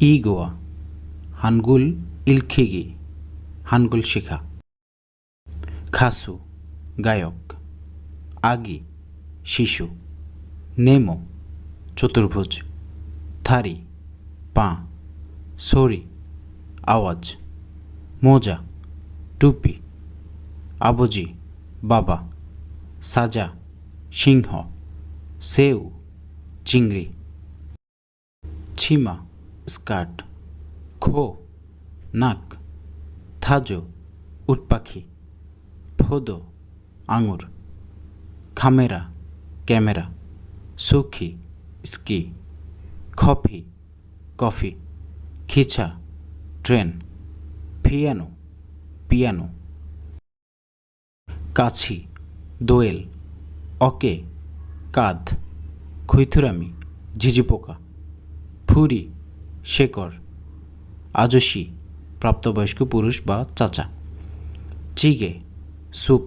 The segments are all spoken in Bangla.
ইগোয়া হানগুল ইলখিগি হানগুল শিখা। খাসু গায়ক। আগি শিশু। নেমো চতুর্ভুজ। থারি পা। সরি আওয়াজ। মোজা টুপি। আবজি বাবা। সাজা সিংহ। সেউ চিংড়ি। ছিমা স্কার্ট। খো নাক। থাজো উট পাখি। ফোদো আঙুর। খামেরা ক্যামেরা। সুখি স্কি। খফি কফি। খিচা ট্রেন। Piano piano. কাছি দোয়েল। অকে কাঁধ। খৈথুরামি ঝিঝি পোকা। ফুরি শেকড়। আজসি প্রাপ্তবয়স্ক পুরুষ বা চাচা। চিগে স্যুপ।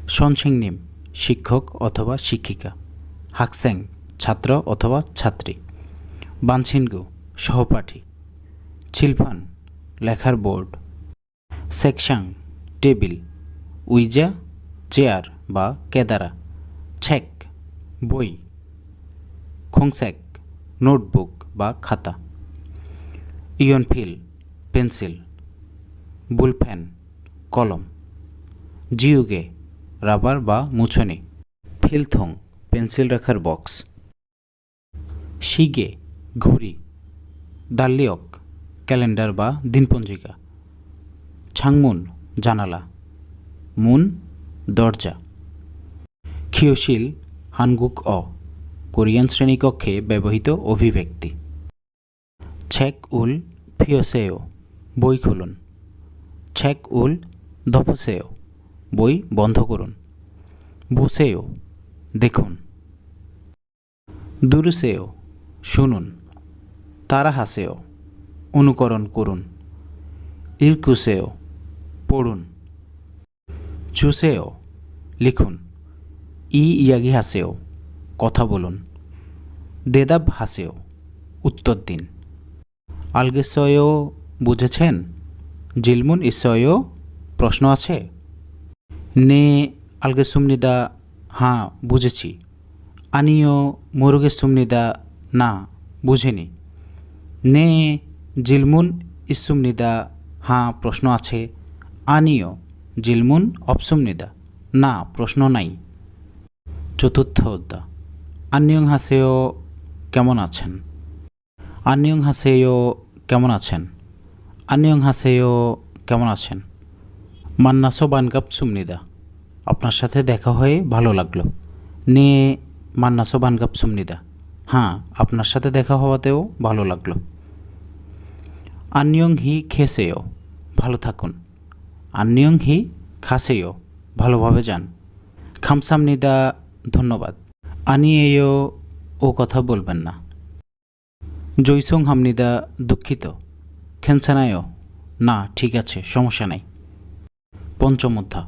সনসিংনিম শিক্ষক অথবা শিক্ষিকা। হাকস্যাং ছাত্র অথবা ছাত্রী। বানছিনগু সহপাঠী। ছিলফান লেখার বোর্ড। সেকশাং টেবিল। উইজা চেয়ার বা কেদারা। ছেক বই। খোংসেক নোটবুক বা খাতা। ইয়নফিল পেন্সিল। বুলফ্যান কলম। জিউগে রাবার বা মুছনি। ফিলথং পেন্সিল রাখার বক্স। শিগে ঘড়ি। দাল্লিয়ক ক্যালেন্ডার বা দিনপঞ্জিকা। ছাংমুন জানালা। মুন দরজা। খিওশিল হানগুক অ কোরিয়ান শ্রেণীকক্ষে ব্যবহৃত অভিব্যক্তি। ছেক উল ফিওসেও বই খুলুন। ছেক উল দফসেও বই বন্ধ করুন। বুসেও দেখুন। দুরুসেও শুনুন। তারাহাসেও অনুকরণ করুন। ইলকুসেও পড়ুন। চুসেও লিখুন। ইয়াগি হাসেও কথা বলুন। দেদাব হাসেও উত্তর দিন। আলগেসয়েও বুঝেছেন? জিলমুন ইসয়েও প্রশ্ন আছে? নে আলগেসুমনিদা হ্যাঁ বুঝেছি। আনিও মুরুগেসুমনিদা না বুঝিনি। নে জিলমুন ইসুমনিদা হ্যাঁ প্রশ্ন আছে। আনিও জিলমুন অপসুমনিদা না প্রশ্ন নাই। চতুর্থ অধ্যা। আন্নিয়ং হাসেও কেমন আছেন? আন্নিয়ং হাসেও কেমন আছেন? আন্নিয়ং হাসেও কেমন আছেন? মান্নাসো বানগাপ সুমনিদা আপনার সাথে দেখা হয়ে ভালো লাগলো। নে মান্নাসো বানগাপ সুমনিদা হ্যাঁ আপনার সাথে দেখা হওয়াতেও ভালো লাগলো। আন্নিয়ং হি খেসেও ভালো থাকুন। আন্নিয়ং হি খাসেও ভালোভাবে যান। খামসামনিদা ধন্যবাদ। আনিয়েও ও কথা বলবেন না। জৈসং হামনিদা দুঃখিত। খেনসানায়ও না ঠিক আছে সমস্যা নাই। পঞ্চম অধ্যা।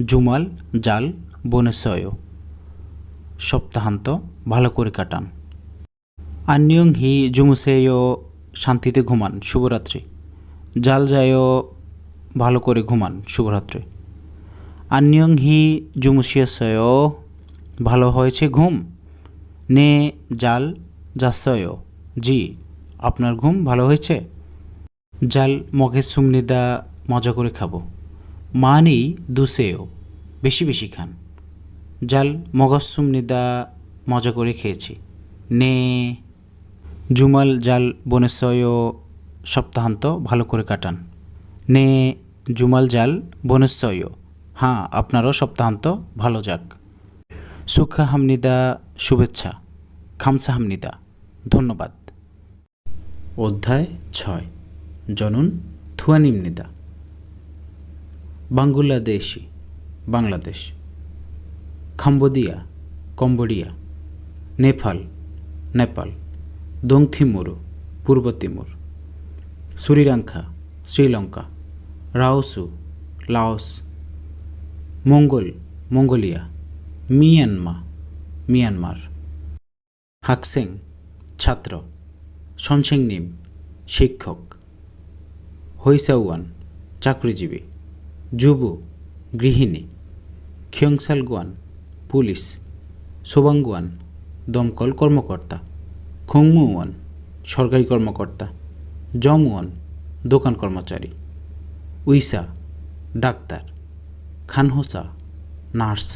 জুমাল জাল বনেসয়ও সপ্তাহান্ত ভালো করে কাটান। আন্নিয়ং হি জুমুসেও শান্তিতে ঘুমান শুভরাত্রি। জাল যায়ও ভালো করে ঘুমান শুভরাত্রি। আন্নিয়ং হি জুমুসিয়াসয়ও ভালো হয়েছে ঘুম। নে জাল যাসয়ও জি আপনার ঘুম ভালো হয়েছে। জাল মগে সুমনিদা মজা করে খাবো। মানি দুসেও বেশি বেশি খান। জাল মগজ সুমনিদা মজা করে খেয়েছি। নে জুমাল জাল বনেসয়ও সপ্তাহান্ত ভালো করে কাটান। নে জুমাল জাল বনেসয়ও হ্যাঁ আপনারও সপ্তাহান্ত ভালো যাক। সুখা হামনিদা শুভেচ্ছা। খামসা হামনিদা ধন্যবাদ। অধ্যায় 6 জনুন থুয়ানিমনিদা। বাংলাদেশি বাংলাদেশ। কাম্বোডিয়া কম্বোডিয়া। নেপাল নেপাল। দংথিমুরু পূর্ব তিমুর। শ্রীলঙ্কা শ্রীলঙ্কা। রাওসু লাওস। মঙ্গল মঙ্গোলিয়া। মিয়ানমার মিয়ানমার। হাকসেং ছাত্র। সনসেংনিম শিক্ষক, হৈসাওয়ান চাকরিজীবী, যুবু গৃহিণী, খিয়ংসালগুয়ান পুলিশ, সোবাঙ্গুয়ান দমকল কর্মকর্তা, খংমুয়ান সরকারি কর্মকর্তা, জংওয়ান দোকান কর্মচারী, উইসা ডাক্তার, খানহোসা নার্স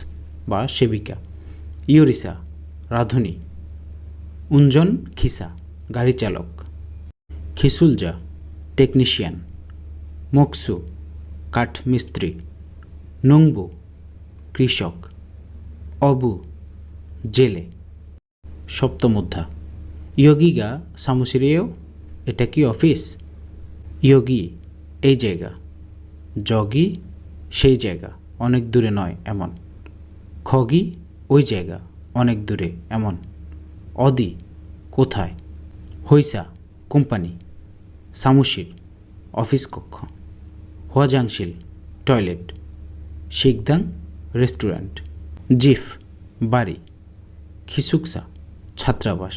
বা সেবিকা, ইয়োরিসা রাঁধুনি, উঞ্জন খিসা গাড়ি চালক, খিসুলজা টেকনিশিয়ান, মকসু কাঠ মিস্ত্রি, নংবু কৃষক, অবু জেলে। সপ্তম অধ্যায় ইয়োগিগা সামুসিরেও, এটা কি অফিস? ইয়োগি এই জায়গা, জগি সেই জায়গা অনেক দূরে নয় এমন, খগি ওই জায়গা অনেক দূরে এমন, অদি কোথায়, হৈসা কোম্পানি, সামুশির অফিস কক্ষ, হোয়াজাংশিল টয়লেট, শিকদাং রেস্টুরেন্ট, জিফ বাড়ি, খিসুকসা ছাত্রাবাস,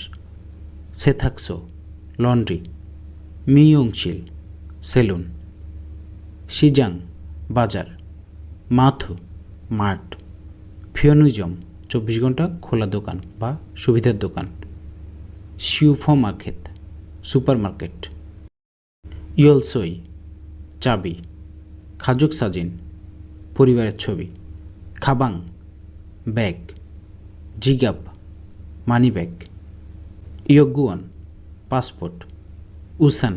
সেথাকসো লন্ড্রি, মিয়ংশিল সেলুন, শিজাং বাজার, মাথু মাঠ, ফিয়নুজম 24 ঘন্টা খোলা দোকান বা সুবিধার দোকান, শিউফমার্কেট সুপার মার্কেট, ইয়লসই চাবি, খাজুক সাজিন পরিবারের ছবি, খাবাং ব্যাগ, জিগাব মানি ব্যাগ, ইয়গুয়ান পাসপোর্ট, উসান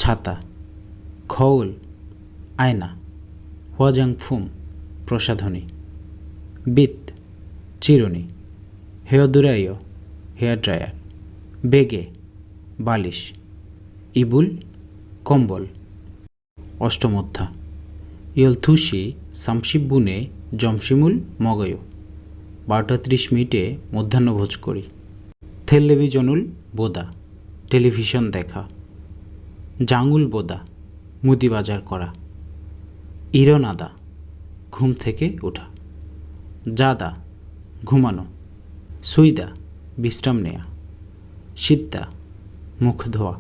ছাতা, খৌল আয়না, হোয়াজাংফুম প্রসাধনী, বিত চিরুনি, হেয়দুরাইয় হেয়ার ড্রায়ার, বেগে বালিশ, ইবুল কম্বল। অষ্টম অধ্যায় ইয়লথুসি সামশিবুনে জমশিমুল মগয়, 12:30 মধ্যাহ্নভোজ করি, টেলিভিশনুল বোদা টেলিভিশন দেখা, জাঙ্গুল বোদা মুদি বাজার করা, ইরনাদা ঘুম থেকে ওঠা, জাদা ঘুমানো, সুইদা বিশ্রাম নেয়া, সিদ্দা মুখ ধোয়া,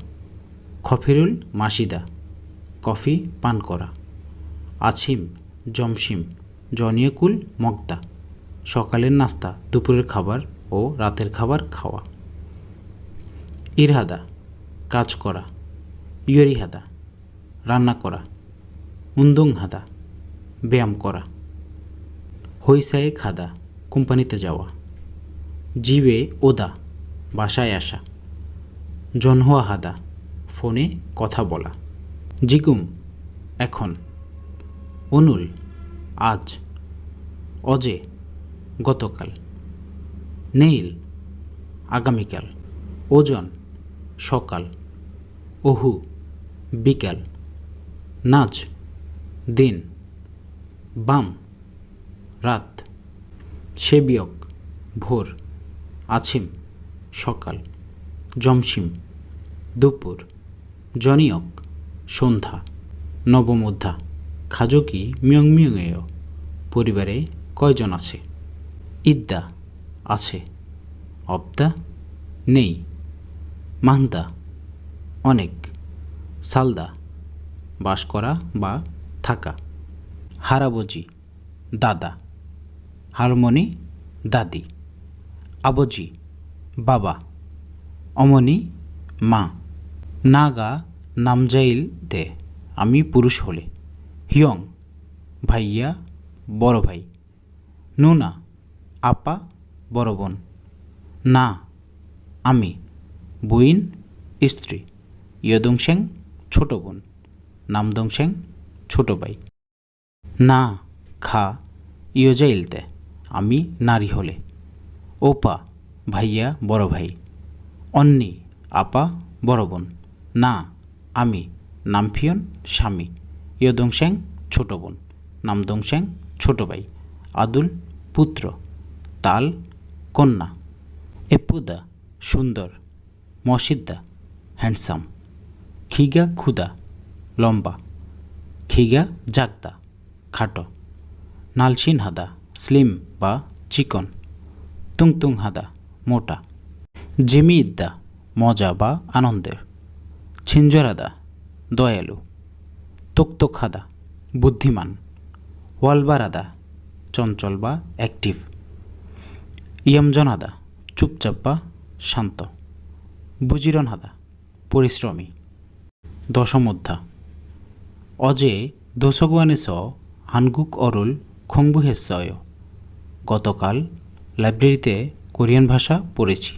খফিরুল মাসিদা কফি পান করা, আছিম জমশিম জনিয়কুল মগদা সকালের নাস্তা, দুপুরের খাবার ও রাতের খাবার খাওয়া, ইরহাদা কাজ করা, ইয়রিহাদা রান্না করা, উন্দুং হাদা ব্যায়াম করা, হৈসায়ে খাদা কোম্পানিতে যাওয়া, জিবে ওদা বাসায় আসা, জনহোয়া হাদা ফোনে কথা বলা, জিগুম এখন, অনুল আজ, অজে গতকাল, নেইল আগামীকাল, ওজন সকাল, ওহু বিকাল, নাচ দিন, বাম রাত, সেবিয়ক ভোর, আছিম সকাল, জমশিম দুপুর, জনিয়ক সন্ধ্যা। নবম অধ্যায় খাজকি মিয়ংমিয়ংয়েয়, পরিবারে কয়জন আছে? ইদ্দা আছে, অবদা নেই, মাহদা অনেক, সালদা বাস করা বা থাকা, হারাবজি দাদা, হারমনি দাদি, আবজি বাবা, অমনি মা, নাগা নামজাইল দে আমি পুরুষ হলে, হিয়ং ভাইয়া বড় ভাই, নুনা আপা বড় বোন, না আমি বুইন স্ত্রী, ইয়দংশেং ছোট বোন, নামদংশেং ছোট ভাই, না খা ইয়জাইলতে আমি নারী হলে, ওপা ভাইয়া বড় ভাই, অন্নি আপা বড় বোন, না আমি নামফিয়ন স্বামী, ইয়দংশেং ছোট বোন, নামদংশেং ছোট ভাই, আদুল পুত্র, তাল কন্যা, এপুদা সুন্দর, মসিদ্দা হ্যান্ডসাম, খিগা ক্ষুদা লম্বা, খিগা জাগদা খাটো, নালসিন হাদা স্লিম বা চিকন, তুংতুং হাদা মোটা, জেমি ইদ্দা মজা বা আনন্দের। ছিঞ্জরাদা দয়ালু। তোকতোকহাদা বুদ্ধিমান। ওয়ালবারাদা চঞ্চল বা অ্যাক্টিভ। ইয়মজনাদা চুপচাপ বা শান্ত। বুজিরনহাদা পরিশ্রমী। দশমোদ্ধা অজে দোসগুয়ানেস হানগুক অরুল খংবুহেসয়। গতকাল লাইব্রেরিতে কোরিয়ান ভাষা পড়েছি।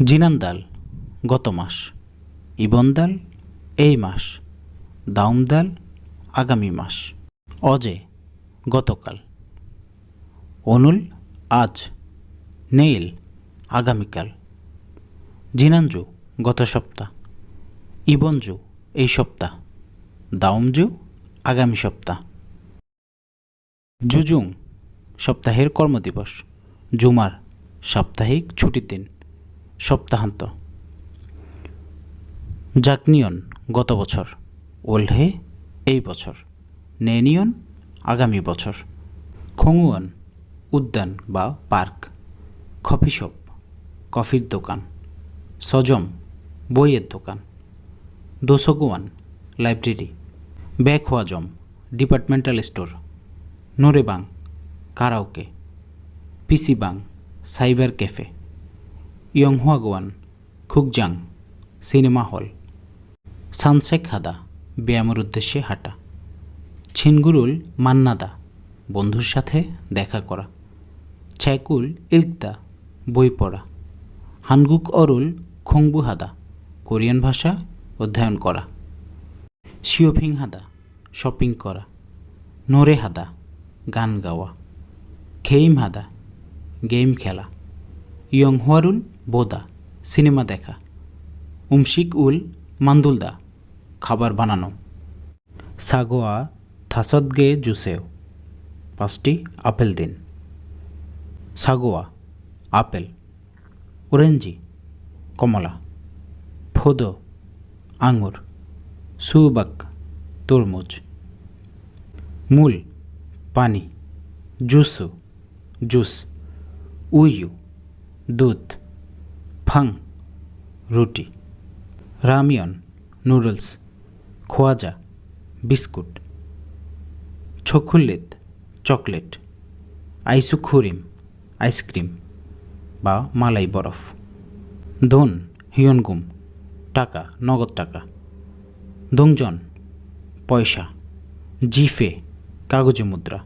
জিনান্দাল গত মাস। ইবনদাল এই মাস। দাউমদাল আগামী মাস। অজে গতকাল। অনুল আজ। নেইল আগামীকাল। জিনানজু গত সপ্তাহ। ইবনজু এই সপ্তাহ। দাউমজু আগামী সপ্তাহ। জুজুং সপ্তাহের কর্মদিবস। জুমার সাপ্তাহিক ছুটির দিন, সপ্তাহান্ত। জাকনিয়ন গত বছর। ওলহে এই বছর। নেনিয়ন আগামী বছর। খংউয়ান উদ্যান বা পার্ক। কফি শপ কফির দোকান। সজম বইয়ের দোকান। দোসগুয়ান লাইব্রেরি। ব্যাকওয়াজম ডিপার্টমেন্টাল স্টোর। নোরেবাং কারাওকে। পিসিবাং সাইবার ক্যাফে। ইয়ংহুয়াগুয়ান খুকজাং সিনেমা হল। সানসেকহাদা ব্যায়ামের উদ্দেশ্যে হাঁটা। ছিনগুরুল মান্নাদা বন্ধুর সাথে দেখা করা। ছ্যাকুল ইলকদা বই পড়া। হানগুক অরুল খংবুহাদা কোরিয়ান ভাষা অধ্যয়ন করা। শিওফিংহাদা শপিং করা। নোরেহাদা গান গাওয়া। খেইমহাদা গেম খেলা। ইয়ংহুয়ারুল বোদা সিনেমা দেখা। উমশিক উল মান্দুলদা খাবার বানানো। সাগোয়া থাসদগে জুসেও 5টি আপেল দিন। সাগোয়া আপেল। অরেঞ্জি কমলা। ফোদো আঙুর। সুবাক তরমুজ। মূল পানি। জুসু জুস। উইয়ু দুধ। ফাং রুটি। রামিয়ন নুডলস। খোয়াজা বিস্কুট। ছকুল্লিত চকলেট। আইসুখুরিম আইসক্রিম বা মালাই বরফ। দোন হিয়নগুম টাকা, নগদ টাকা। দোংজন পয়সা। জিফে কাগজে মুদ্রা।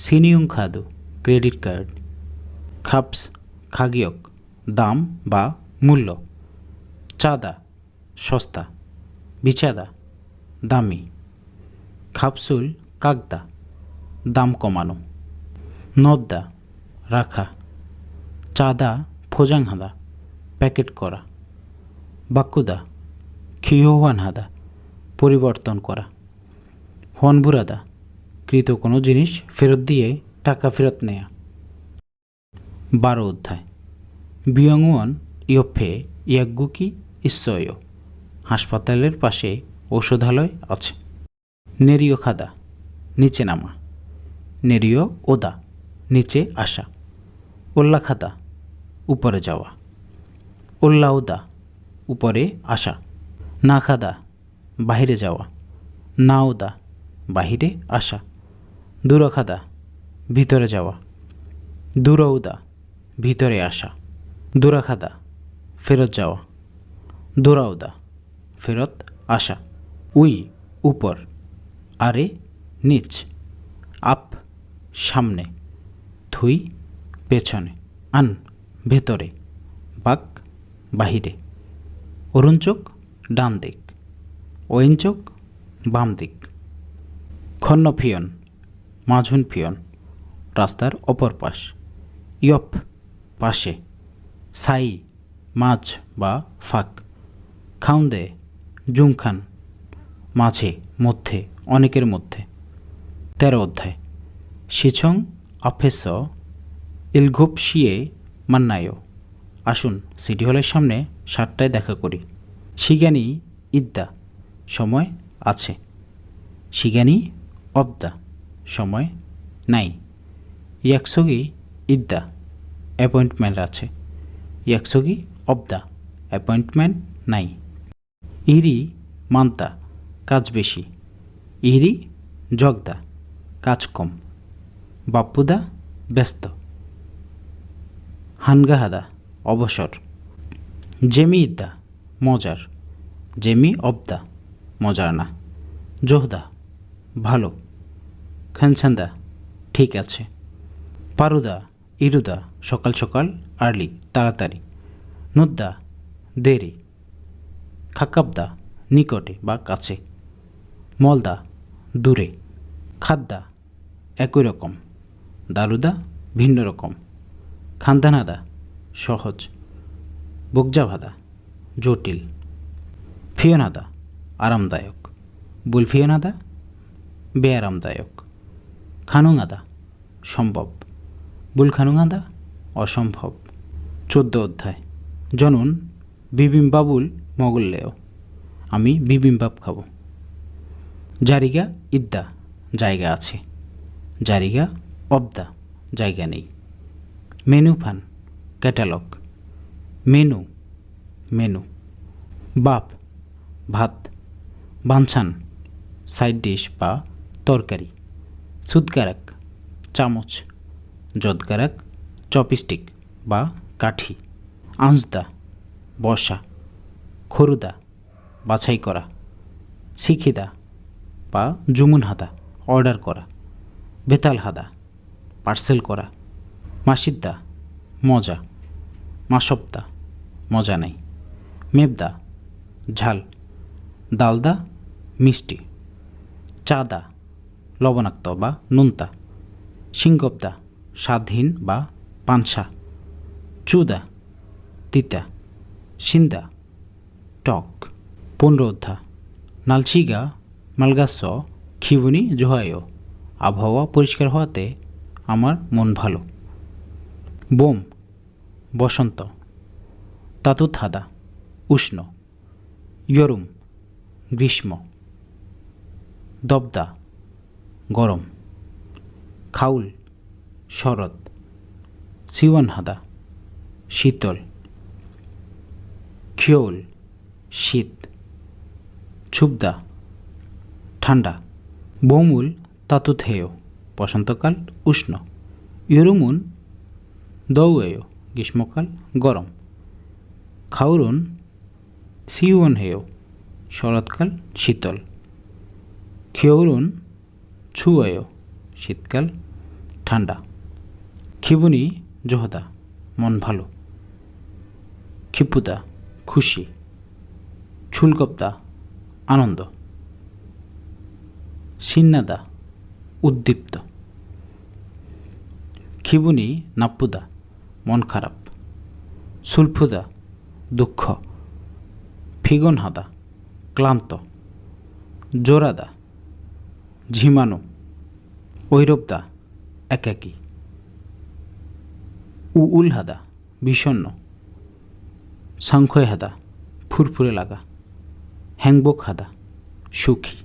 সিনিয়ং খাদু ক্রেডিট কার্ড। খাপস খাগিয়ক দাম বা মূল্য। চাঁদা সস্তা। বিছাদা দামি। খাপসুল কাগদা দাম কমানো। নদ্দা রাখা। চাঁদা ফোজাংহাদা প্যাকেট করা। বাক্কুদা খিওহানহাদা পরিবর্তন করা। হনবুরাদা কৃত কোনো জিনিস ফেরত দিয়ে টাকা ফেরত নেয়া। 12 অধ্যায়। বিয়ংওয়ান ইয়ফে ইয়াগুকি ইসয়। হাসপাতালের পাশে ঔষধালয় আছে। নেরিও খাদা নিচে নামা। নেরিও ওদা নিচে আসা। ওল্লা খাদা উপরে যাওয়া। ওল্লা ওদা উপরে আসা। না খাদা বাহিরে যাওয়া। না ওদা বাহিরে আসা। দূর খাদা ভিতরে যাওয়া। দূর উদা ভিতরে আসা। দূরা খাদা ফেরত যাওয়া। দূরা উদা ফেরত আসা। উই উপর। আরে নিচ। আপ সামনে। থুই পেছনে। আন ভেতরে। বাক বাহিরে। অরুণচোক ডান দিক। ওয়েনচোক বাম দিক। খন্নফিয়ন মাঝুন ফিয়ন রাস্তার অপর পাশ। ইয়প পাশে। সাই মাঝ বা ফাঁক। খাউন্দে জুংখান মাঝে, মধ্যে, অনেকের মধ্যে। 13 অধ্যায়। শিছং আফেস ইলঘুপশিয়ে মান্নায়। আসুন সিটি হলের সামনে 7টায় দেখা করি। শিগানি ইদ্দা সময় আছে। শিগানি অবদা সময় নাই। ইয়াকসগি ইদ্দা অ্যাপয়েন্টমেন্ট আছে। ইয়াকসগি অবদা অ্যাপয়েন্টমেন্ট নাই। ইরি মান্তা কাজ বেশি, ইরি জগদা কাজ কম, বাপ্পুদা ব্যস্ত, হানগাহাদা অবসর, জেমি ইদ্দা মজার, জেমি অবদা মজার না, জোহদা ভালো, খানসান্দা ঠিক আছে, পারুদা ইরুদা সকাল সকাল আর্লি তাড়াতাড়ি, নুদ্দা দেরি, খাকাবদা নিকটে বা কাছে, মলদা দূরে, খাদ্দা একই রকম, দারুদা ভিন্ন রকম, খান্দানাদা সহজ, বকজাভাদা জটিল, ফিওনাদা আরামদায়ক, বুলফিওনাদা বেআরামদায়ক, খানুঙাদা সম্ভব, বুলখানুঙাদা অসম্ভব। 14 অধ্যায়। জনন বিবিম্বাবুল মগল্লেও, আমি বিবিম্বাপ খাবো। জারিগা ইদ্দা জায়গা আছে, জারিগা অবদা জায়গা নেই, menu fun catalogue, menu menu, বাপ ভাত, বানছান সাইড ডিশ বা তরকারি, সুদগারাক চামচ, জদগারাক চপস্টিক বা কাঠি, আঁচদা বসা, খরুদা বাছাই করা, শিখিদা বা জুমুন হাদা অর্ডার করা, বেতাল হাদা পার্সেল করা, মাসিদ্দা মজা, মাসবদা মজা নেই, মেবদা ঝাল, দালদা মিষ্টি, চাদা লবণাক্ত বা নুনতা, সিংগবদা স্বাদহীন বা পানসা, চুদা তিতা, সিন্দা টক। 15 অধ্যায়। নালচিগা মালগাস খিবুনি জোহায়ও, আবহাওয়া পরিষ্কার হওয়াতে আমার মন ভালো। বোম বসন্ত, তাতুথাদা উষ্ণ, ইয়রুম গ্রীষ্ম, দবদা গরম, খাউল শরৎ, সিওয়ানহাদা শীতল, খিওল শীত, ছুবদা ঠান্ডা, বৌমুল তাতুথেয় বসন্তকাল উষ্ণ, ইয়রুমুন দৌয়েয় গ্রীষ্মকাল গরম, খাউরুন সিওনহেয় শরৎকাল শীতল, খিয়রুন ছুয়েয় শীতকাল ঠান্ডা, খিবুনি জোহদা মন ভালো, খিপুদা খুশি, ছুলকপ্তা আনন্দ, সিন্নাদা উদ্দীপ্ত, খিবুনি নাপ্পুদা মন খারাপ, সুলফুদা দুঃখ, ফিগনহাদা ক্লান্ত, জোরাদা ঝিমানো, ঐরবদা একাকী, উলহাদা বিষণ্ণ, সাংখ্যহাদা ফুরফুরে লাগা, হ্যাংবক হাদা সুখী।